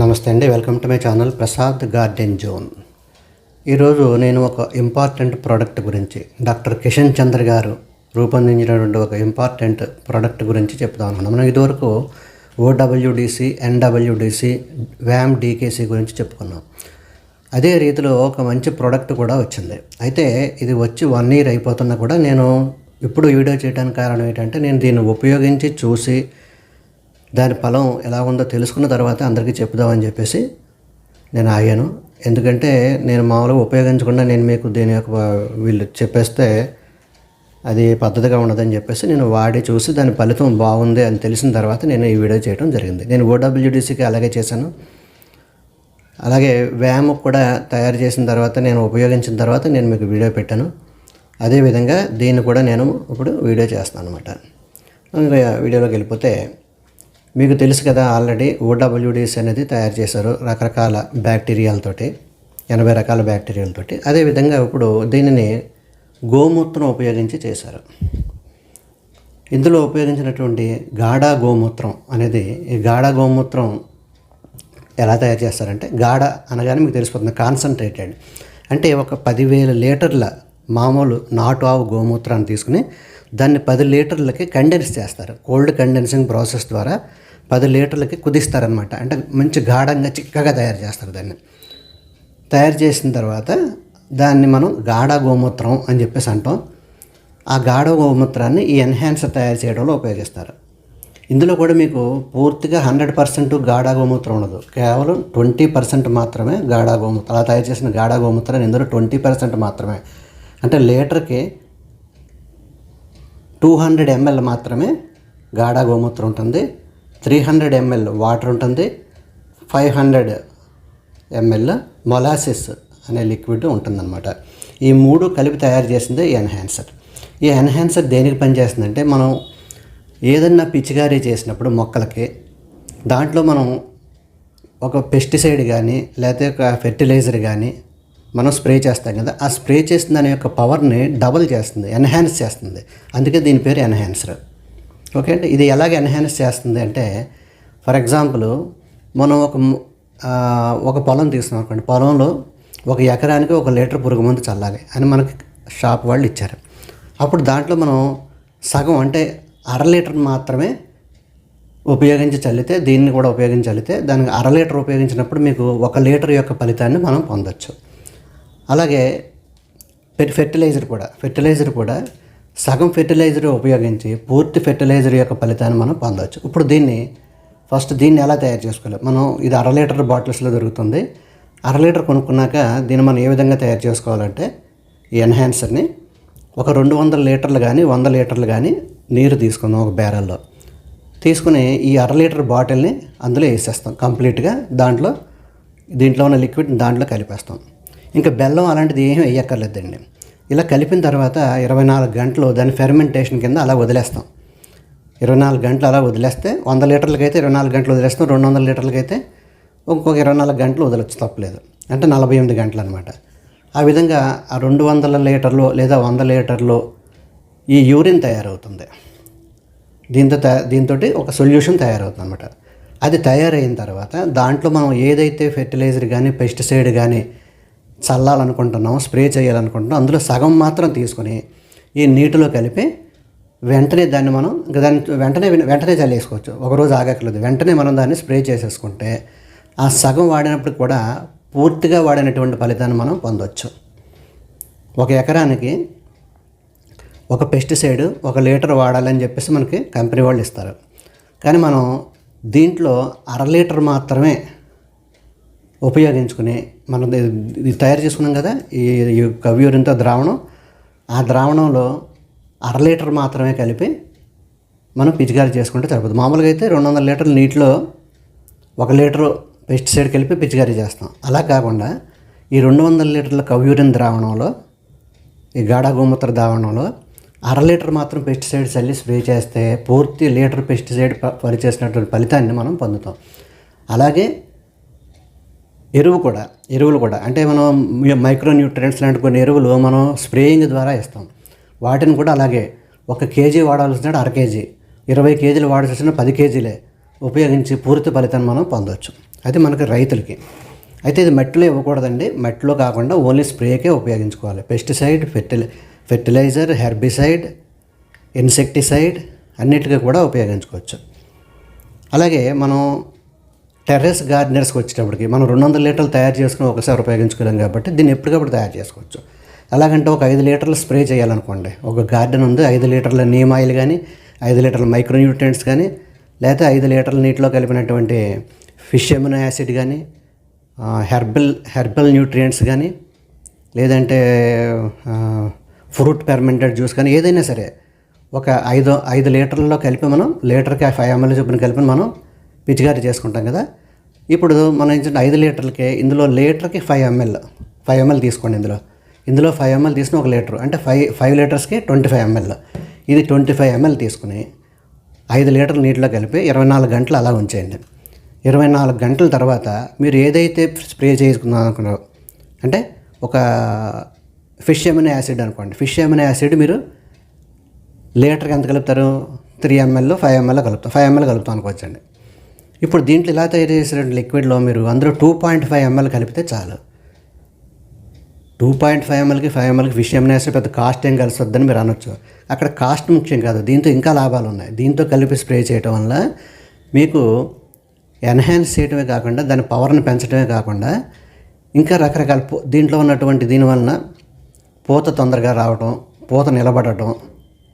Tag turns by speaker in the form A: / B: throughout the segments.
A: నమస్తే అండి, welcome to my channel Prasad garden zone. ఈరోజు నేను ఒక ఇంపార్టెంట్ ప్రోడక్ట్ గురించి, డాక్టర్ కిషన్ చంద్ర గారు రూపొందించినటువంటి ఒక ఇంపార్టెంట్ ప్రోడక్ట్ గురించి చెప్తాం అనుకున్నాం. మనం ఇదివరకు ఓడబ్ల్యూడిసి, ఎన్డబ్ల్యూడిసి, వ్యామ్ డీకేసీ గురించి చెప్పుకున్నాం. అదే రీతిలో ఒక మంచి ప్రోడక్ట్ కూడా వచ్చింది. అయితే ఇది వచ్చి 1 year అయిపోతున్నా కూడా నేను ఇప్పుడు వీడియో చేయడానికి కారణం ఏంటంటే, నేను దీన్ని ఉపయోగించి చూసి దాని ఫలం ఎలా ఉందో తెలుసుకున్న తర్వాత అందరికీ చెప్పుదామని చెప్పేసి నేను ఆగాను. ఎందుకంటే నేను మామూలుగా ఉపయోగించకుండా నేను మీకు దీని యొక్క వీళ్ళు చెప్పేస్తే అది పద్ధతిగా ఉండదని చెప్పేసి నేను వాడి చూసి దాని ఫలితం బాగుంది అని తెలిసిన తర్వాత నేను ఈ వీడియో చేయడం జరిగింది. నేను ఓడబ్ల్యూడిసికి అలాగే చేశాను. అలాగే వ్యామ్ కూడా తయారు చేసిన తర్వాత నేను ఉపయోగించిన తర్వాత నేను మీకు వీడియో పెట్టాను. అదేవిధంగా దీన్ని కూడా నేను ఇప్పుడు వీడియో చేస్తాను అనమాట. వీడియోలోకి వెళ్ళిపోతే, మీకు తెలుసు కదా, ఆల్రెడీ ఓడబ్ల్యూడిసి అనేది తయారు చేశారు రకరకాల బ్యాక్టీరియాలతోటి, 80 రకాల బ్యాక్టీరియాలతోటి. అదేవిధంగా ఇప్పుడు దీనిని గోమూత్రం ఉపయోగించి చేశారు. ఇందులో ఉపయోగించినటువంటి గాఢ గోమూత్రం అనేది, ఈ గాఢ గోమూత్రం ఎలా తయారు చేస్తారంటే, గాఢ అనగానే మీకు తెలిసిపోతుంది, కాన్సన్ట్రేటెడ్ అంటే ఒక 10,000 లీటర్ల మామూలు నాటు ఆవు గోమూత్రాన్ని తీసుకుని దాన్ని 10 లీటర్లకి కండెన్స్ చేస్తారు. కోల్డ్ కండెన్సింగ్ ప్రాసెస్ ద్వారా 10 లీటర్లకి కుదిస్తారనమాట. అంటే మంచి గాఢంగా చిక్కగా తయారు చేస్తారు. దాన్ని తయారు చేసిన తర్వాత దాన్ని మనం గాఢ గోమూత్రం అని చెప్పేసి అంటాం. ఆ గాఢ గోమూత్రాన్ని ఈ ఎన్హాన్సర్ తయారు చేయడంలో ఉపయోగిస్తారు. ఇందులో కూడా మీకు పూర్తిగా 100% గాఢ గోమూత్రం ఉండదు, కేవలం 20% మాత్రమే గాఢ గోమూత్రం. అలా తయారు చేసిన గాఢ గోమూత్రాన్ని ఇందులో 20% మాత్రమే, అంటే లీటర్కి 200 ml మాత్రమే గాఢ గోమూత్రం ఉంటుంది. 300 ml వాటర్ ఉంటుంది. 500 ml మొలాసిస్ అనే లిక్విడ్ ఉంటుందన్నమాట. ఈ 3 కలిపి తయారు చేసిందే ఈ ఎన్హాన్సర్. ఈ ఎన్హాన్సర్ దేనికి పనిచేస్తుందంటే, మనం ఏదన్నా పిచికారీ చేసినప్పుడు మొక్కలకి దాంట్లో మనం ఒక పెస్టిసైడ్ కానీ లేకపోతే ఒక ఫెర్టిలైజర్ కానీ మనం స్ప్రే చేస్తాం కదా, ఆ స్ప్రే చేసిన దాని యొక్క పవర్ని డబుల్ చేస్తుంది, ఎన్హాన్స్ చేస్తుంది. అందుకే దీని పేరు ఎన్హాన్సర్. ఓకే అంటే ఇది ఎలాగ ఎన్హాన్స్ చేస్తుంది అంటే, ఫర్ ఎగ్జాంపుల్ మనం ఒక పొలం తీసుకున్నాం అనుకోండి. పొలంలో 1 ఎకరానికి 1 లీటర్ పురుగు మందు చల్లాలి అని మనకి షాప్ వాళ్ళు ఇచ్చారు. అప్పుడు దాంట్లో మనం సగం అంటే 1/2 లీటర్ మాత్రమే ఉపయోగించి చల్లితే, దీన్ని కూడా ఉపయోగించి చల్లితే దానికి 1/2 లీటర్ ఉపయోగించినప్పుడు మీకు 1 లీటర్ యొక్క ఫలితాన్ని మనం పొందొచ్చు. అలాగే ఫెర్టిలైజర్ కూడా సగం ఫెర్టిలైజర్ ఉపయోగించి పూర్తి ఫెర్టిలైజర్ యొక్క ఫలితాన్ని మనం పొందవచ్చు. ఇప్పుడు దీన్ని ఎలా తయారు చేసుకోవాలి, మనం ఇది 1/2 లీటర్ బాటిల్స్లో దొరుకుతుంది. 1/2 లీటర్ కొనుక్కున్నాక దీన్ని మనం ఏ విధంగా తయారు చేసుకోవాలంటే, ఈ ఎన్హాన్సర్ని ఒక 200 లీటర్లు కానీ 100 లీటర్లు కానీ నీరు తీసుకుందాం ఒక బ్యారెల్లో. తీసుకుని ఈ 1/2 లీటర్ బాటిల్ని అందులో వేసేస్తాం కంప్లీట్గా. దీంట్లో ఉన్న లిక్విడ్ దాంట్లో కలిపేస్తాం. ఇంకా బెల్లం అలాంటిది ఏమీ వేయక్కర్లేదండి. ఇలా కలిపిన తర్వాత 24 గంటలు దాని ఫెర్మెంటేషన్ కింద అలా వదిలేస్తాం. 24 గంటలు అలా వదిలేస్తే, 100 లీటర్లకి అయితే 24 గంటలు వదిలేస్తాం, 200 లీటర్లకి అయితే ఇంకొక 24 గంటలు వదలొచ్చు, తప్పలేదు. అంటే 48 గంటలు అనమాట. ఆ విధంగా ఆ 200 లీటర్లు లేదా 100 లీటర్లు ఈ యూరిన్ తయారవుతుంది. దీంతో ఒక సొల్యూషన్ తయారవుతుంది అనమాట. అది తయారైన తర్వాత దాంట్లో మనం ఏదైతే ఫెర్టిలైజర్ కానీ పెస్టిసైడ్ కానీ చల్లాలనుకుంటున్నాం, స్ప్రే చేయాలనుకుంటున్నాం, అందులో సగం మాత్రం తీసుకొని ఈ నీటిలో కలిపి వెంటనే దాన్ని మనం వెంటనే చల్లేసుకోవచ్చు. ఒకరోజు ఆగక్కర్లేదు, వెంటనే మనం దాన్ని స్ప్రే చేసేసుకుంటే ఆ సగం వాడినప్పుడు కూడా పూర్తిగా వాడినటువంటి ఫలితాన్ని మనం పొందవచ్చు. 1 ఎకరానికి ఒక పెస్టిసైడ్ 1 లీటర్ వాడాలని చెప్పేసి మనకి కంపెనీ వాళ్ళు ఇస్తారు. కానీ మనం దీంట్లో 1/2 లీటర్ మాత్రమే ఉపయోగించుకుని, మనం ఇది తయారు చేసుకున్నాం కదా ఈ కవ్యూరిన్తో ద్రావణం, ఆ ద్రావణంలో 1/2 లీటర్ మాత్రమే కలిపి మనం పిచికారీ చేసుకుంటే సరిపోతుంది. మామూలుగా అయితే 200 లీటర్ల నీటిలో 1 లీటరు పెస్టిసైడ్ కలిపి పిచికారీ చేస్తాం. అలా కాకుండా ఈ 200 లీటర్ల కవ్యూరిన్ ద్రావణంలో, ఈ గాఢ గోమూత్ర ద్రావణంలో 1/2 లీటర్ మాత్రం పెస్టిసైడ్ చల్లి స్ప్రే చేస్తే పూర్తి లీటర్ పెస్టిసైడ్ పనిచేసినటువంటి ఫలితాన్ని మనం పొందుతాం. అలాగే ఎరువులు కూడా అంటే మనం మైక్రో న్యూట్రియంట్స్ లాంటి కొన్ని ఎరువులు మనం స్ప్రేయింగ్ ద్వారా ఇస్తాం. వాటిని కూడా అలాగే 1 కేజీ వాడాల్సిన 1/2 కేజీ, 20 కేజీలు వాడాల్సిన 10 కేజీలే ఉపయోగించి పూర్తి ఫలితాన్ని మనం పొందవచ్చు. అది మనకి రైతులకి. అయితే ఇది మట్టిలో ఇవ్వకూడదండి. మట్టిలో కాకుండా ఓన్లీ స్ప్రేకే ఉపయోగించుకోవాలి. పెస్టిసైడ్, ఫెర్టిలైజర్, హెర్బిసైడ్, ఇన్సెక్టిసైడ్ అన్నిటికీ కూడా ఉపయోగించుకోవచ్చు. అలాగే మనం టెర్రస్ గార్డెనర్స్కి వచ్చేటప్పటికి మనం 200 లీటర్లు తయారు చేసుకుని ఒకసారి ఉపయోగించుకోలేం కాబట్టి దీన్ని ఎప్పటికప్పుడు తయారు చేసుకోవచ్చు. ఎలాగంటే ఒక 5 లీటర్లు స్ప్రే చేయాలనుకోండి, ఒక గార్డెన్ ఉంది, 5 లీటర్ల నీమ్ ఆయిల్ కానీ, 5 లీటర్ల మైక్రోన్యూట్రియంట్స్ కానీ, లేకపోతే 5 లీటర్ల నీటిలో కలిపినటువంటి ఫిష్ ఎమినో యాసిడ్ కానీ, హెర్బల్ న్యూట్రియంట్స్ కానీ, లేదంటే ఫ్రూట్ ఫెర్మెంటెడ్ జ్యూస్ కానీ, ఏదైనా సరే ఒక 5 లీటర్లలో కలిపి మనం లీటర్కి 5 ml చొప్పున కలిపి మనం పిచికారీ చేసుకుంటాం కదా. ఇప్పుడు మనం ఏంటంటే 5 లీటర్లకే ఇందులో లీటర్కి 5 ml తీసుకోండి. ఇందులో 5 ml తీసుకుని 1 లీటర్ అంటే 5 లీటర్స్కి 25 ml. ఇది 25 ml తీసుకుని 5 లీటర్ల నీటిలో కలిపి 24 గంటలు అలా ఉంచేయండి. 24 గంటల తర్వాత మీరు ఏదైతే స్ప్రే చేసుకుందాం అనుకున్నారో, అంటే ఒక ఫిష్ ఎమినో యాసిడ్ అనుకోండి, ఫిష్ ఎమినో యాసిడ్ మీరు లీటర్కి ఎంత కలుపుతారు? 3 ml 5 ml కలుపుతాం, 5 ml కలుపుతాం అనుకోవచ్చండి. ఇప్పుడు దీంట్లో ఇలా తయారు చేసిన లిక్విడ్లో మీరు అందులో 2.5 ml కలిపితే చాలు. 2.5 mlకి 5 mlకి ఫిష్ ఎమినో యాసిడ్ పెద్ద కాస్ట్ ఏం కలిసి వద్దని మీరు అనొచ్చు. అక్కడ కాస్ట్ ముఖ్యం కాదు, దీంతో ఇంకా లాభాలు ఉన్నాయి. దీంతో కలిపి స్ప్రే చేయటం వల్ల మీకు ఎన్హాన్స్ చేయడమే కాకుండా దాని పవర్ని పెంచడమే కాకుండా ఇంకా రకరకాల దీంట్లో ఉన్నటువంటి దీనివలన పూత తొందరగా రావడం, పూత నిలబడటం,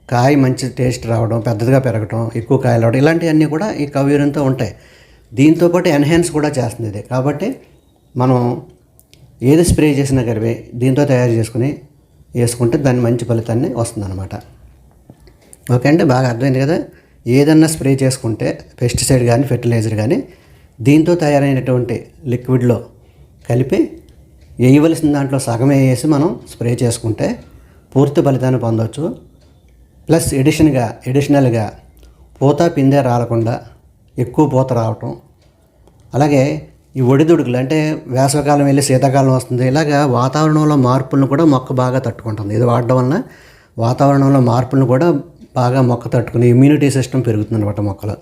A: కాయ మంచి టేస్ట్ రావడం, పెద్దదిగా పెరగటం, ఎక్కువ కాయలు రావడం, ఇలాంటివన్నీ కూడా ఈ కవ్యూరంతో ఉంటాయి. దీంతోపాటు ఎన్హాన్స్ కూడా చేస్తుంది ఇది. కాబట్టి మనం ఏది స్ప్రే చేసినా కలిపి దీంతో తయారు చేసుకుని వేసుకుంటే దాని మంచి ఫలితాన్ని వస్తుందన్నమాట. ఓకే అండి, బాగా అర్థమైంది కదా. ఏదన్నా స్ప్రే చేసుకుంటే పెస్టిసైడ్ కానీ ఫెర్టిలైజర్ కానీ దీంతో తయారైనటువంటి లిక్విడ్లో కలిపి వేయవలసిన దాంట్లో సగమే వేసి మనం స్ప్రే చేసుకుంటే పూర్తి ఫలితాన్ని పొందవచ్చు. ప్లస్ ఎడిషనల్గా పూత పిందె రాలకుండా ఎక్కువ పూత రావటం, అలాగే ఈ ఒడిదుడుకులు అంటే వేసవికాలం వెళ్ళి శీతాకాలం వస్తుంది, ఇలాగా వాతావరణంలో మార్పులను కూడా మొక్క బాగా తట్టుకుంటుంది. ఇది వాడడం వలన వాతావరణంలో మార్పులను కూడా బాగా మొక్క తట్టుకుని ఇమ్యూనిటీ సిస్టమ్ పెరుగుతుంది అనమాట మొక్కలు.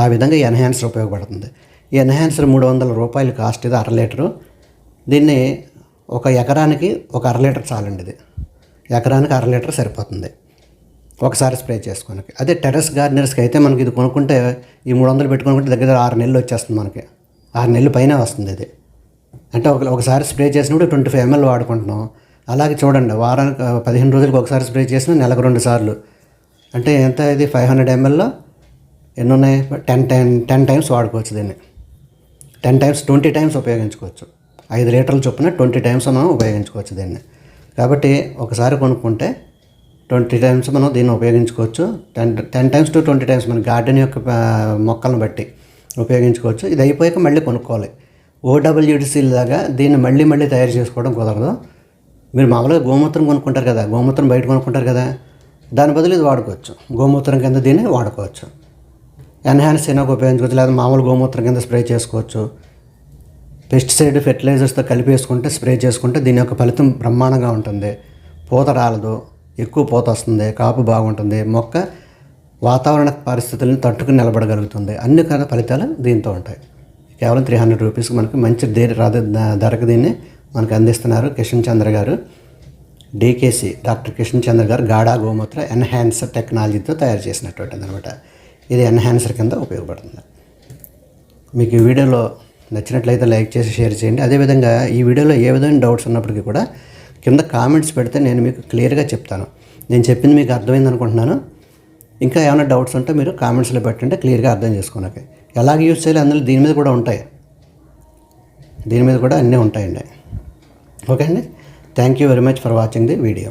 A: ఆ విధంగా ఈ ఎన్హాన్సర్ ఉపయోగపడుతుంది. ఈ ఎన్హాన్సర్ 300 రూపాయలు కాస్ట్. ఇది 1/2 లీటరు. దీన్ని ఒక ఎకరానికి ఒక 1/2 లీటర్ చాలండి. ఇది ఎకరానికి 1/2 లీటర్ సరిపోతుంది ఒకసారి స్ప్రే చేసుకోనికి. అదే టెర్రస్ గార్డెనర్స్కి అయితే మనకి ఇది కొనుక్కుంటే ఈ 300 పెట్టుకుంటే దగ్గర 6 నెలలు వచ్చేస్తుంది. మనకి 6 నెలల పైన వస్తుంది ఇది. అంటే ఒకసారి స్ప్రే చేసినప్పుడు 25 ml వాడుకుంటున్నాం. అలాగే చూడండి, వారానికి 15 రోజులకు ఒకసారి స్ప్రే చేసిన నెలకు 2 సార్లు అంటే ఎంత? ఇది 500 mlలో ఎన్ని ఉన్నాయి? 10 టైమ్స్ వాడుకోవచ్చు దీన్ని. 10 టైమ్స్ 20 టైమ్స్ ఉపయోగించుకోవచ్చు. 5 లీటర్ల చొప్పున 20 టైమ్స్ మనం ఉపయోగించుకోవచ్చు దీన్ని. కాబట్టి ఒకసారి కొనుక్కుంటే 20 టైమ్స్ మనం దీన్ని ఉపయోగించుకోవచ్చు. 10 టైమ్స్ టు 20 టైమ్స్ మన గార్డెన్ యొక్క మొక్కలను బట్టి ఉపయోగించుకోవచ్చు. ఇది అయిపోయాక మళ్ళీ కొనుక్కోవాలి. OWDC లాగా దీన్ని మళ్ళీ తయారు చేసుకోవడం కుదరదు. మీరు మామూలుగా గోమూత్రం కొనుక్కుంటారు కదా, గోమూత్రం బయట కొనుక్కుంటారు కదా, దాని బదులు ఇది వాడుకోవచ్చు. గోమూత్రం కింద దీన్ని వాడుకోవచ్చు. ఎన్హాన్స్ అయినా ఉపయోగించుకోవచ్చు, లేదా మామూలు గోమూత్రం కింద స్ప్రే చేసుకోవచ్చు. పెస్టిసైడ్ ఫెర్టిలైజర్స్తో కలిపి వేసుకుంటే స్ప్రే చేసుకుంటే దీని యొక్క ఫలితం బ్రహ్మాండంగా ఉంటుంది. పూత రాలదు, ఎక్కువ పూత వస్తుంది, కాపు బాగుంటుంది, మొక్క వాతావరణ పరిస్థితులను తట్టుకుని నిలబడగలుగుతుంది. అన్ని ఫలితాలు దీంతో ఉంటాయి. కేవలం 300 రూపీస్కి మనకి మంచి ధరకు దీన్ని మనకు అందిస్తున్నారు కిషన్ చంద్ర గారు. DKC డాక్టర్ కిషన్ చంద్ర గారు గాఢా గోమూత్ర ఎన్హాన్సర్ టెక్నాలజీతో తయారు చేసినటువంటిది అనమాట. ఇది ఎన్హాన్సర్ కింద ఉపయోగపడుతుంది. మీకు ఈ వీడియోలో నచ్చినట్లయితే లైక్ చేసి షేర్ చేయండి. అదేవిధంగా ఈ వీడియోలో ఏ విధమైన డౌట్స్ ఉన్నప్పటికీ కూడా కింద కామెంట్స్ పెడితే నేను మీకు క్లియర్గా చెప్తాను. నేను చెప్పింది మీకు అర్థమైంది అనుకుంటున్నాను. ఇంకా ఏమైనా డౌట్స్ ఉంటే మీరు కామెంట్స్లో పెట్టంటే క్లియర్గా అర్థం చేసుకోనక ఎలాగ యూజ్ చేయాలి అందులో దీని మీద కూడా ఉంటాయి. దీని మీద కూడా అన్నీ ఉంటాయండి. ఓకే అండి, thank you very much for watching the video.